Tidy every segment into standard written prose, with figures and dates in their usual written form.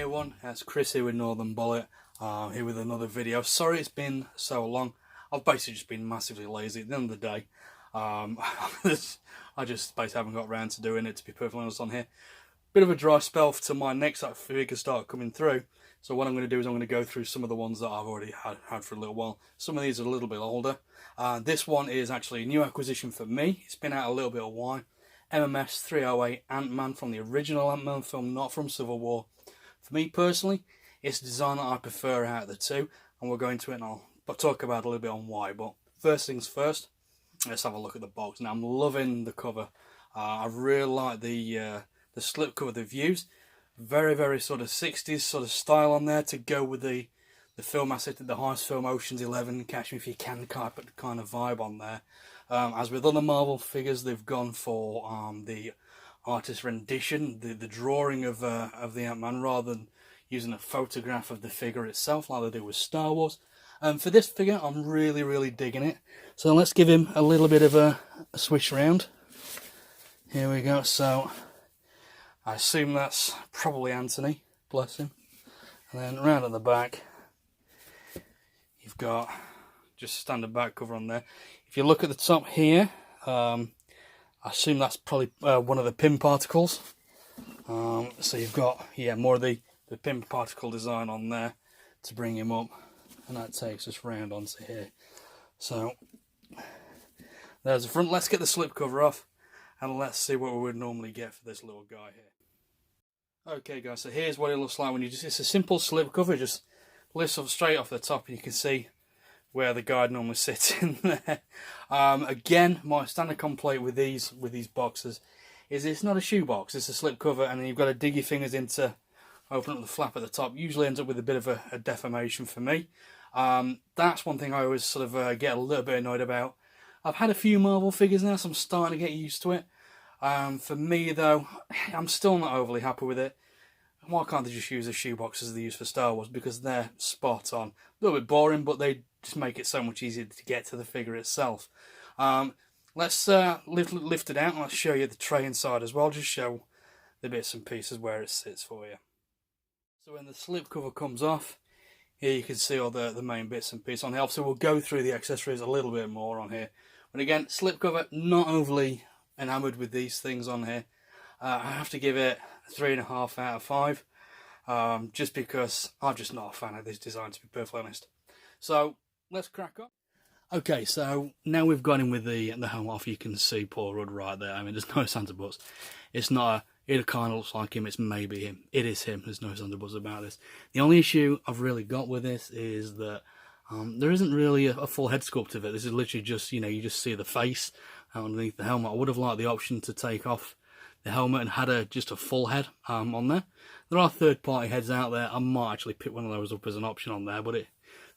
Hey everyone, it's Chris here with Northern Bullet, here with another video. Sorry it's been so long. I've basically just been massively lazy at the end of the day. I just basically haven't got around to doing it, to be perfectly honest, on here. Bit of a dry spell till my next figure start coming through. So what I'm going to do is I'm going to go through some of the ones that I've already had for a little while. Some of these are a little bit older. This one is actually a new acquisition for me. It's been out a little bit of a while. MMS308 Ant-Man from the original Ant-Man film, not from Civil War. For me personally, it's the design that I prefer out of the two, and we'll go into it and I'll talk about a little bit on why. But first things first, let's have a look at the box. Now I'm loving the cover. I really like the slip cover they've used. Very sort of 60s sort of style on there to go with the film asset, the heist film Ocean's 11, Catch Me If You Can kind of vibe on there. As with other Marvel figures, they've gone for the artist rendition, the drawing of the Ant-Man, rather than using a photograph of the figure itself like they do with Star Wars. For this figure, I'm really digging it. So let's give him a little bit of a switch round. Here we go. So I assume that's probably Anthony, bless him. And then round at the back, you've got just standard back cover on there. If you look at the top here, I assume that's probably one of the pin particles. So you've got, yeah, more of the pin particle design on there to bring him up. And that takes us round onto here. So there's the front. Let's get the slip cover off and let's see what we would normally get for this little guy here. Okay guys, so here's what it looks like when you it's a simple slip cover, just lifts up straight off the top and you can see where the guide normally sits in there. Again, my standard complaint with these boxes is it's not a shoebox, it's a slip cover, and then you've got to dig your fingers in to open up the flap at the top. Usually ends up with a bit of a deformation for me. That's one thing I always sort of get a little bit annoyed about. I've had a few Marvel figures now, so I'm starting to get used to it. For me though, I'm still not overly happy with it. Why can't they just use the shoebox as they use for Star Wars? Because they're spot on. A little bit boring, but they just make it so much easier to get to the figure itself. Let's lift it out and I'll show you the tray inside as well. Just show the bits and pieces where it sits for you. So when the slip cover comes off, here you can see all the main bits and pieces on here. Obviously we'll go through the accessories a little bit more on here. But again, slip cover, not overly enamoured with these things on here. I have to give it 3.5 out of 5, just because I'm just not a fan of this design, to be perfectly honest. So let's crack on. Okay, so now we've got him with the helmet off. You can see Paul Rudd right there. I mean, there's no Santa Butts. It's not it kind of looks like him. It's maybe him. It is him. There's no Santa Butts about this. The only issue I've really got with this is that there isn't really a full head sculpt of it. This is literally just, you know, you just see the face underneath the helmet. I would have liked the option to take off the helmet and had just a full head on there. There are third-party heads out there. I might actually pick one of those up as an option on there, but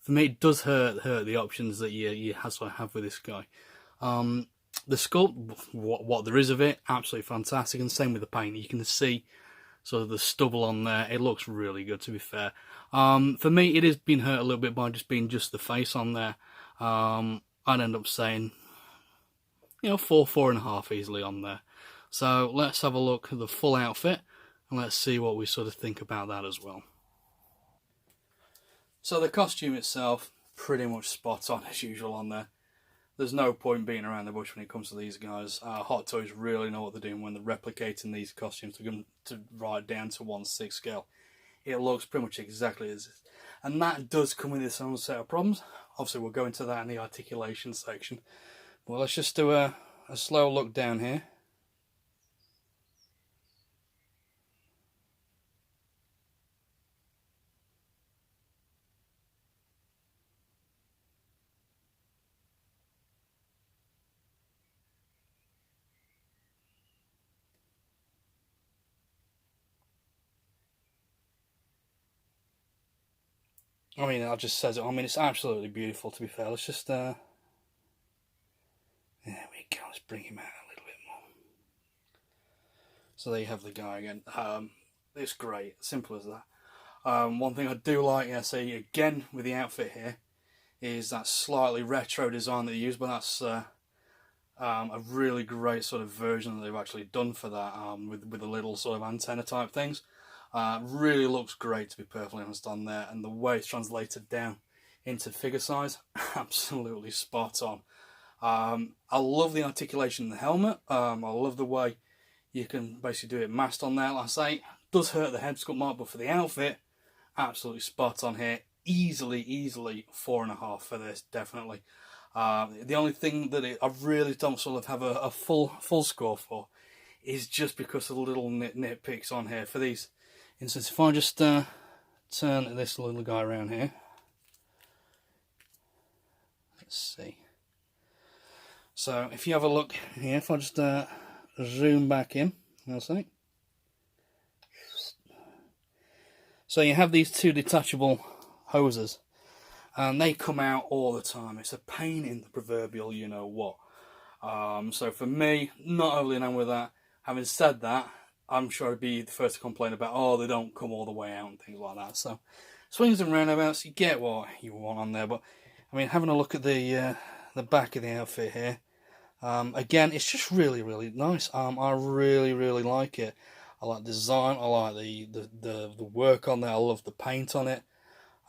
for me it does hurt the options that you have with this guy. The sculpt, what there is of it, absolutely fantastic, and same with the paint. You can see sort of the stubble on there. It looks really good, to be fair. For me, it has been hurt a little bit by just being just the face on there. I'd end up saying, you know, 4.5 easily on there. So let's have a look at the full outfit and let's see what we sort of think about that as well. So the costume itself, pretty much spot on as usual on there. There's no point beating around the bush when it comes to these guys. Hot Toys really know what they're doing when they're replicating these costumes to right down to 1/6 scale. It looks pretty much exactly as is. And that does come with its own set of problems. Obviously we'll go into that in the articulation section. Well, let's just do a slow look down here. I mean, it just says it. I mean, it's absolutely beautiful, to be fair. Let's just, there we go. Let's bring him out a little bit more. So there you have the guy again. It's great. Simple as that. One thing I do like, yeah, see, again, with the outfit here, is that slightly retro design that they use, but that's a really great sort of version that they've actually done for that, with the little sort of antenna type things. Really looks great, to be perfectly honest, on there, and the way it's translated down into figure size, absolutely spot on. I love the articulation in the helmet. I love the way you can basically do it masked on there. Like I say, does hurt the head sculpt mark, but for the outfit, absolutely spot on here. Easily 4.5 for this, definitely. The only thing that I really don't sort of have a full score for is just because of the little nitpicks on here. For these instance, if I just turn this little guy around here, let's see. So if you have a look here, if I just zoom back in, I'll say. So you have these two detachable hoses, and they come out all the time. It's a pain in the proverbial you know what. So for me, not overly enamored with that. Having said that, I'm sure I'd be the first to complain about, oh, they don't come all the way out and things like that. So swings and roundabouts, you get what you want on there. But I mean, having a look at the back of the outfit here, again, it's just really nice. I really like it. I like the design. I like the work on there. I love the paint on it.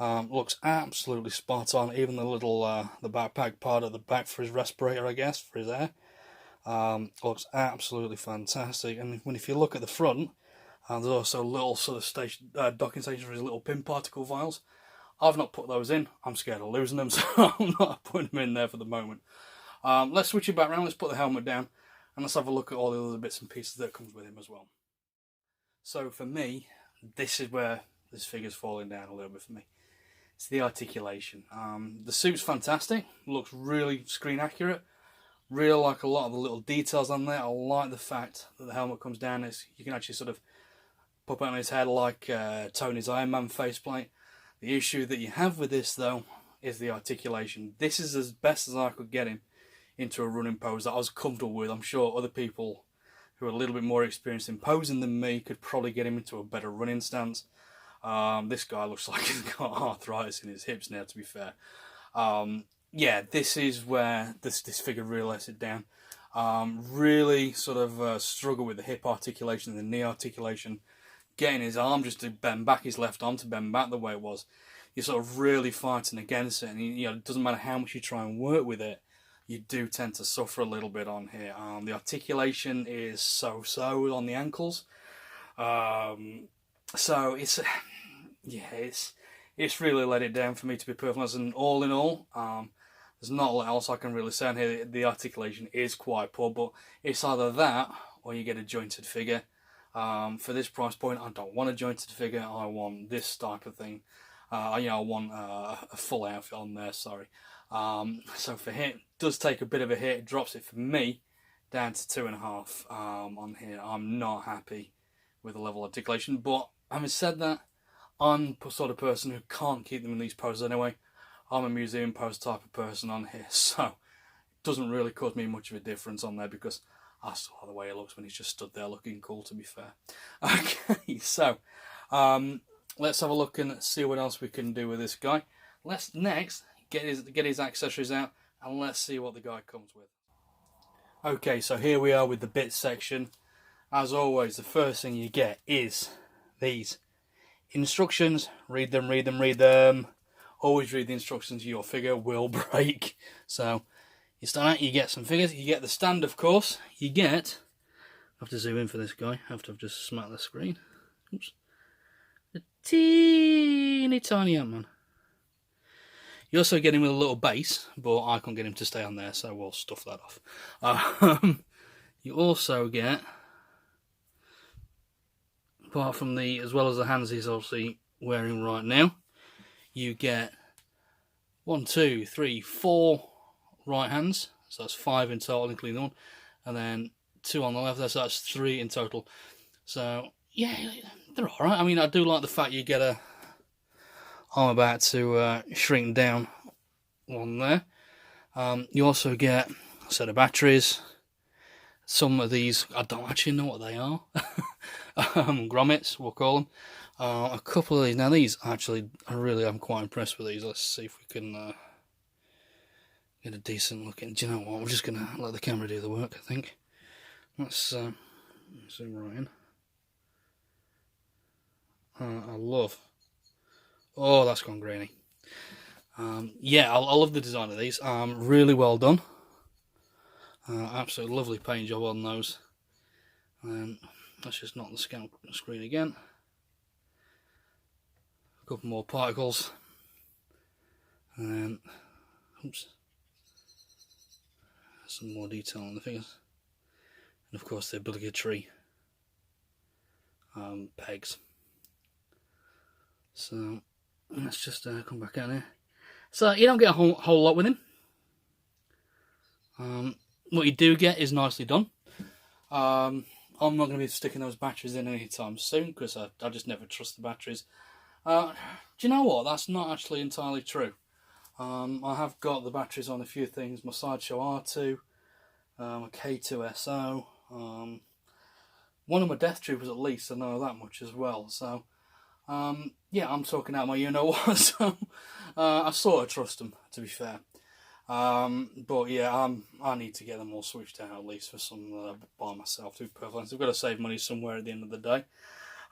Looks absolutely spot on. Even the little the backpack part at the back for his respirator, I guess, for his air, looks absolutely fantastic. And if you look at the front, there's also little sort of docking stations for his little pin particle vials. I've not put those in. I'm scared of losing them, so I'm not putting them in there for the moment. Let's switch it back around. Let's put the helmet down, and let's have a look at all the other bits and pieces that comes with him as well. So for me, this is where this figure's falling down a little bit for me. It's the articulation. The suit's fantastic. Looks really screen accurate. Really like a lot of the little details on there. I like the fact that the helmet comes down. You can actually sort of pop it on his head like Tony's Iron Man faceplate. The issue that you have with this, though, is the articulation. This is as best as I could get him into a running pose that I was comfortable with. I'm sure other people who are a little bit more experienced in posing than me could probably get him into a better running stance. This guy looks like he's got arthritis in his hips now, to be fair. Yeah, this is where this figure really lets it down. Really sort of struggle with the hip articulation and the knee articulation. Getting his arm just to bend back, his left arm to bend back the way it was. You're sort of really fighting against it, and it doesn't matter how much you try and work with it, you do tend to suffer a little bit on here. The articulation is so-so on the ankles. So it's really let it down for me, to be perfectly honest. And all in all, there's not a lot else I can really say on here. The articulation is quite poor, but it's either that or you get a jointed figure. For this price point, I don't want a jointed figure. I want this type of thing. I want a full outfit on there. Sorry. So for him, it does take a bit of a hit. It drops it for me down to 2.5 on here. I'm not happy with the level of articulation, but having said that, I'm the sort of person who can't keep them in these poses anyway. I'm a museum pose type of person on here, so it doesn't really cause me much of a difference on there because I still like the way it looks when he's just stood there looking cool, to be fair. Okay, so let's have a look and see what else we can do with this guy. Let's next get his accessories out and let's see what the guy comes with. Okay, so here we are with the bits section. As always, the first thing you get is these instructions. Read them. Always read the instructions. Your figure will break. So you start out, you get some figures. You get the stand, of course. You get, I have to zoom in for this guy. I have to have just smacked the screen. Oops. A teeny tiny Ant-Man. You also get him with a little base, but I can't get him to stay on there, so we'll stuff that off. You also get, apart from as well as the hands he's obviously wearing right now, you get 1, 2, 3, 4 right hands. So that's 5 in total, including one, and then 2 on the left. So that's 3 in total. So yeah, they're all right. I mean, I do like the fact you get a arm about to shrink down one there. You also get a set of batteries. Some of these, I don't actually know what they are. Grommets, we'll call them. A couple of these. Now these, actually, I'm quite impressed with these. Let's see if we can get a decent look in. Do you know what? We're just going to let the camera do the work, I think. Let's zoom right in. I love. Oh, that's gone grainy. Yeah, I love the design of these. Really well done. Absolutely lovely paint job on those. Let's just knock the screen again. A couple more particles. And then, oops, some more detail on the fingers. And of course the obligatory pegs. So let's just come back out here. So you don't get a whole lot with him. What you do get is nicely done. I'm not going to be sticking those batteries in anytime soon because I just never trust the batteries. Do you know what? That's not actually entirely true. I have got the batteries on a few things. My Sideshow R2, a K2SO, one of my Death Troopers at least, I know that much as well. So, yeah, I'm talking out my you-know-what, so I sort of trust them, to be fair. But yeah, I need to get them all switched out at least for some that I buy myself, to be perfectly honest. I've got to save money somewhere at the end of the day.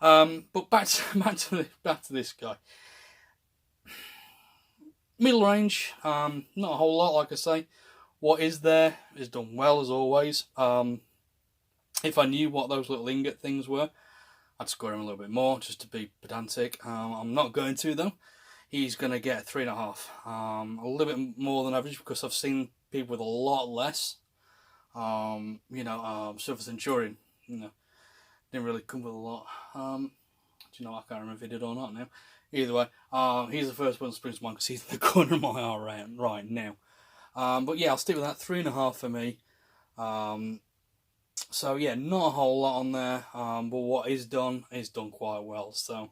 But back to this guy. Middle range, not a whole lot, like I say. What is there is done well, as always. If I knew what those little ingot things were, I'd score him a little bit more, just to be pedantic. I'm not going to, though. He's going to get 3.5. A little bit more than average, because I've seen people with a lot less. Silver Centurion, didn't really come with a lot. Do you know, I can't remember if he did or not now. Either way, he's the first one that springs to mind because he's in the corner of my eye right now. But yeah, I'll stick with that. 3.5 for me. So yeah, not a whole lot on there. But what is done quite well. So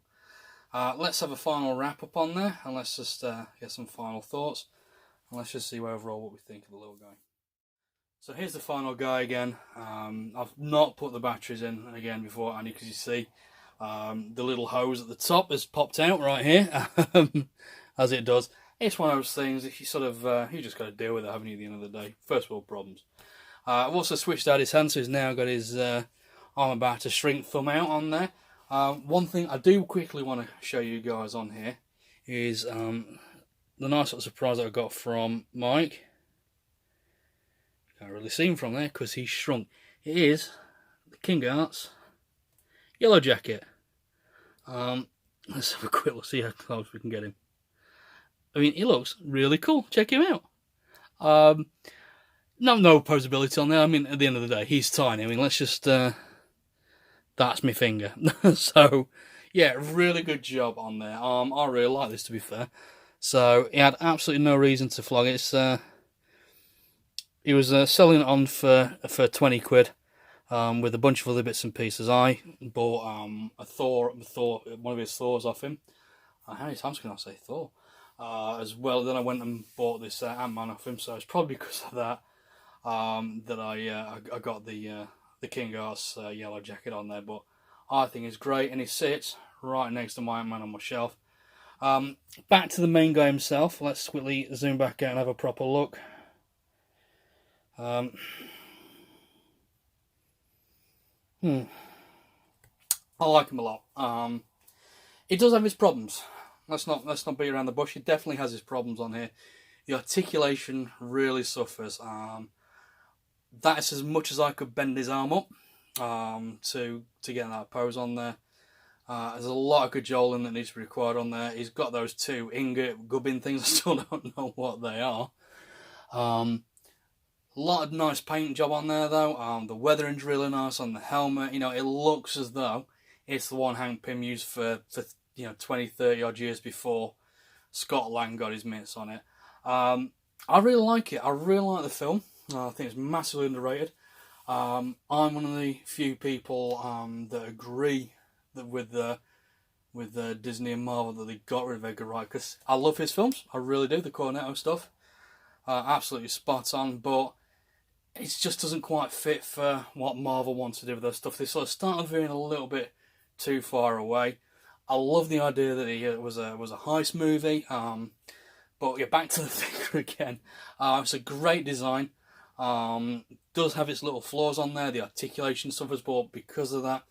let's have a final wrap up on there, and let's just get some final thoughts, and let's just see overall what we think of the little guy. So here's the final guy again. I've not put the batteries in again before, and because you see the little hose at the top has popped out right here, as it does. It's one of those things that you sort of, you just got to deal with it, haven't you, at the end of the day. First world problems. I've also switched out his hand, so he's now got his arm about to shrink thumb out on there. One thing I do quickly want to show you guys on here is the nice little surprise that I got from Mike. Can't really see him from there because he's shrunk. It is the King Arts Yellow Jacket. Let's have a quick look, see how close we can get him. I mean, he looks really cool. Check him out. No posability on there. I mean, at the end of the day, he's tiny. I mean, let's just... that's my finger. So, yeah, really good job on there. I really like this, to be fair. So, he had absolutely no reason to flog it. He was selling it on for 20 quid. With a bunch of other bits and pieces. I bought a Thor, one of his Thors off him. How many times can I say Thor? As well, then I went and bought this Ant-Man off him. So it's probably because of that that I got the King Arts Yellow Jacket on there. But I think it's great, and he sits right next to my Ant-Man on my shelf. Back to the main guy himself. Let's quickly zoom back out and have a proper look. I like him a lot. He does have his problems. Let's not beat around the bush. He definitely has his problems on here. The articulation really suffers. That's as much as I could bend his arm up to get that pose on there. There's a lot of cajoling that needs to be required on there. He's got those two ingot gubbin things. I still don't know what they are. A lot of nice paint job on there though. The weathering's really nice on the helmet. It looks as though it's the one Hank Pym used for 20, 30 odd years before Scott Lang got his mitts on it. I really like it. I really like the film. I think it's massively underrated. I'm one of the few people that agree that with Disney and Marvel that they got rid of Edgar Wright, because I love his films. I really do. The Cornetto stuff, absolutely spot on, but it just doesn't quite fit for what Marvel wants to do with their stuff. They sort of started veering a little bit too far away. I love the idea that it was a heist movie, but yeah, back to the figure again. It's a great design. Does have its little flaws on there. The articulation suffers, but because of that,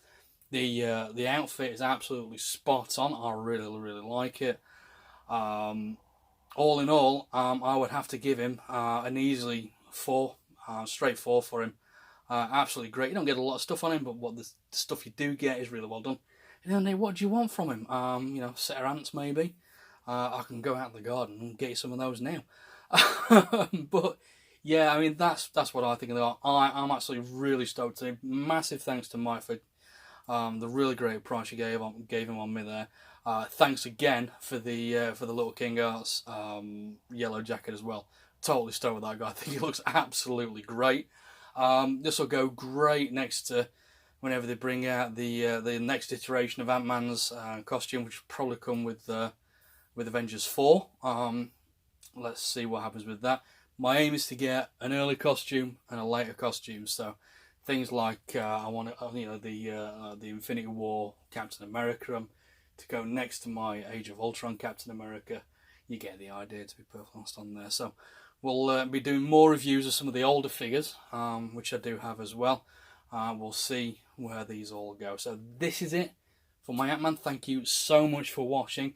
The outfit is absolutely spot on. I really like it. All in all, I would have to give him an easily 4, straight 4 for him. Absolutely great. You don't get a lot of stuff on him, but what the stuff you do get is really well done. And then, what do you want from him? You know, set of ants maybe. I can go out in the garden and get you some of those now. But yeah, I mean that's what I think of the I'm actually really stoked today. Massive thanks to Mike for the really great price you gave him on me there. Thanks again for the Little King Arts yellow jacket as well. Totally stoked with that guy. I think he looks absolutely great. This will go great next to whenever they bring out the next iteration of Ant-Man's costume, which will probably come with Avengers 4. Let's see what happens with that. My aim is to get an early costume and a later costume. So things like I want the Infinity War Captain America to go next to my Age of Ultron Captain America. You get the idea, to be perfectly honest, on there. So we'll be doing more reviews of some of the older figures, which I do have as well. We'll see where these all go. So this is it for my Ant-Man. Thank you so much for watching.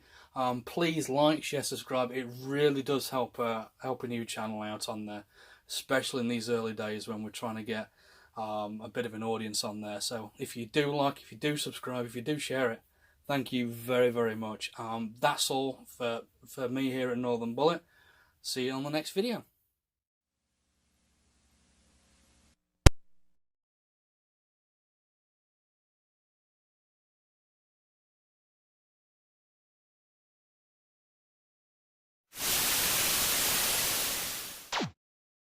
Please like, share, subscribe. It really does help a new channel out on there, especially in these early days when we're trying to get a bit of an audience on there. So if you do like, if you do subscribe, if you do share it, thank you very much. That's all for me here at Northern Bullet. See you on the next video.